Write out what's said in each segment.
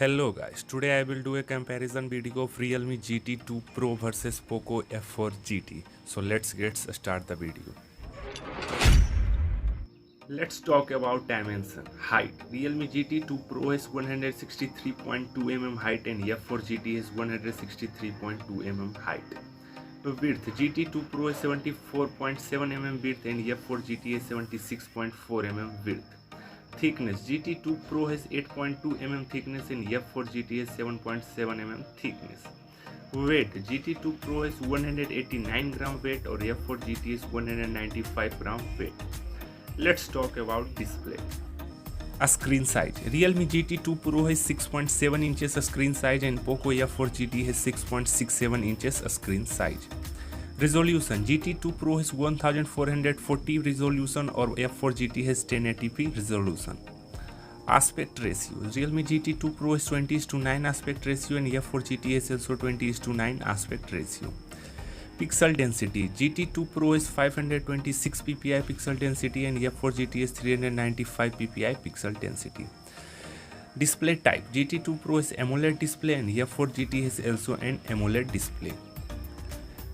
Hello guys, today I will do a comparison video of Realme GT2 Pro versus Poco F4 GT. So let's get start the video. Let's talk about dimension. Height. Realme GT2 Pro has 163.2 mm height and F4 GT has 163.2 mm height. Width. GT2 Pro is 74.7 mm width and F4 GT is 76.4 mm width. Thickness. GT2 Pro has 8.2 mm thickness and F4 GT has 7.7 mm thickness. Weight. GT2 Pro has 189 gram weight or F4 GT is 195 gram weight. Let's talk about display. A screen size. Realme GT2 Pro has 6.7 inches screen size and Poco F4 GT has 6.67 inches screen size. Resolution. GT2 Pro has 1440 resolution or F4 GT has 1080p resolution. Aspect ratio. Realme GT2 Pro is 20:9 aspect ratio and F4 GT is also 20:9 aspect ratio. Pixel density. GT2 Pro is 526 ppi pixel density and F4 GT is 395 ppi pixel density. Display type. GT2 Pro is AMOLED display and F4 GT is also an AMOLED display.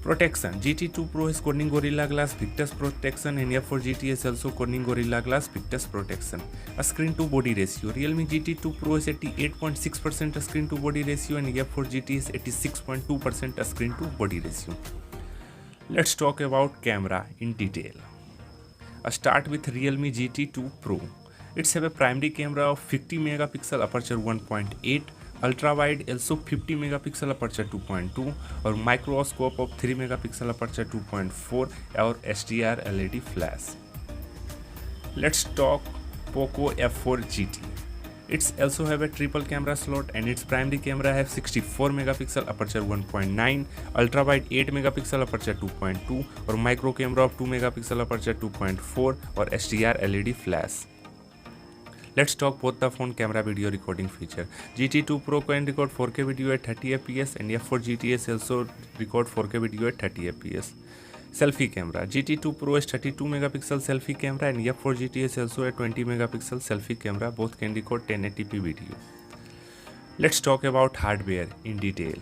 Protection. GT2 Pro is Corning Gorilla Glass Victus protection and F4 GT is also Corning Gorilla Glass Victus protection. A screen to body ratio. Realme GT2 Pro is 88.6% screen to body ratio and F4 GT is 86.2% screen to body ratio. Let's talk about camera in detail. Start with Realme GT2 Pro. It's have a primary camera of 50 megapixel aperture 1.8, ultra wide also 50 megapixel aperture 2.2 or microscope of 3 megapixel aperture 2.4 or HDR LED flash. Let's talk Poco F4 GT. It's also have a triple camera slot and its primary camera have 64 megapixel aperture 1.9, ultra wide 8 megapixel aperture 2.2 or micro camera of 2 megapixel aperture 2.4 or HDR LED flash. Let's talk both the phone camera video recording feature. GT2 Pro can record 4K video at 30 fps and F4 GT is also record 4K video at 30 fps. Selfie camera. GT2 Pro is 32 megapixel selfie camera and F4 GT is also a 20 megapixel selfie camera. Both can record 1080p video. Let's talk about hardware in detail.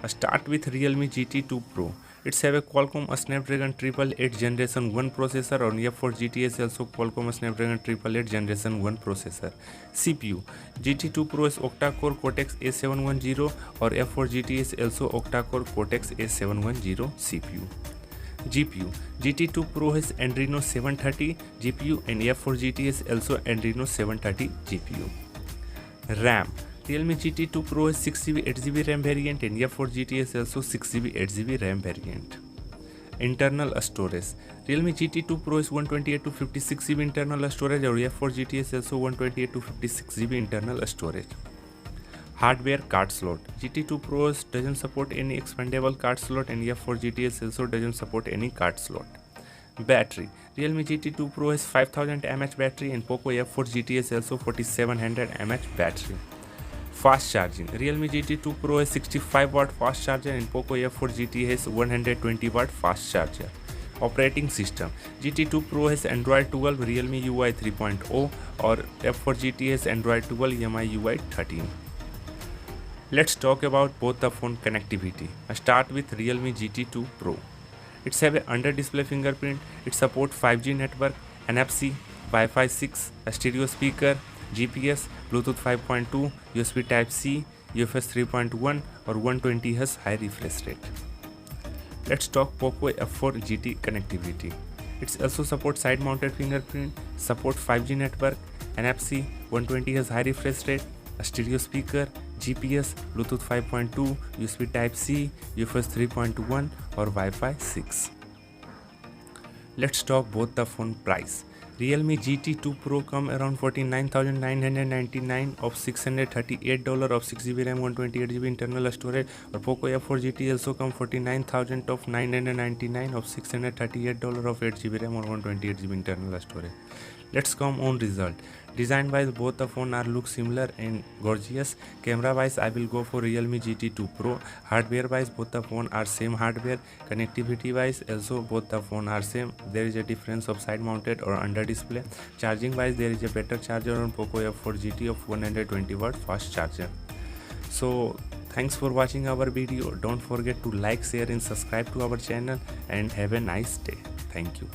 Start with Realme GT2 Pro. It's have a Qualcomm Snapdragon 888 Generation 1 processor on F4 GT is also Qualcomm Snapdragon 888 Generation 1 processor. CPU. GT2 Pro is octa-core Cortex A710 or F4 GT is also octa-core Cortex A710 CPU. GPU. GT2 Pro has Adreno 730 GPU and F4 GT is also Adreno 730 GPU. RAM. Realme GT2 Pro is 6GB 8GB RAM variant and F4 GT is also 6GB 8GB RAM variant. Internal storage. Realme GT2 Pro is 128 to 56GB internal storage or F4 GT is also 128 to 56GB internal storage. Hardware card slot. GT2 Pro doesn't support any expandable card slot and F4 GT also doesn't support any card slot. Battery. Realme GT2 Pro has 5000 mAh battery and Poco F4 GT is also 4700 mAh battery. Fast charging. Realme GT2 Pro has 65 watt fast charger and Poco F4 GT has 120 watt fast charger. Operating system. GT2 Pro has Android 12 Realme UI 3.0 or F4 GT has Android 12 MI UI 13. Let's talk about both the phone connectivity. I start with Realme GT2 Pro. It's have a under display fingerprint. It supports 5G network, NFC, Wi-Fi 6, a stereo speaker, GPS, Bluetooth 5.2, USB Type-C, UFS 3.1 or 120Hz high refresh rate. Let's talk Poco F4 GT connectivity. It also supports side-mounted fingerprint, support 5G network, NFC, 120Hz high refresh rate, a stereo speaker, GPS, Bluetooth 5.2, USB Type-C, UFS 3.1 or Wi-Fi 6. Let's talk both the phone price. Realme GT2 Pro come around $49,999 of $638 of 6GB RAM 128GB internal storage or Poco F4 GT also come $49,000 of $999 of $638 of 8GB RAM or 128GB internal storage. Let's come on result. Design wise, both the phone are look similar and gorgeous. Camera wise, I will go for Realme GT2 Pro. Hardware wise, both the phone are same hardware. Connectivity wise, also both the phone are same. There is a difference of side mounted or under display. Charging wise, there is a better charger on Poco F4 GT of 120 watt fast charger. So thanks for watching our video. Don't forget to like, share and subscribe to our channel, and have a nice day. Thank you.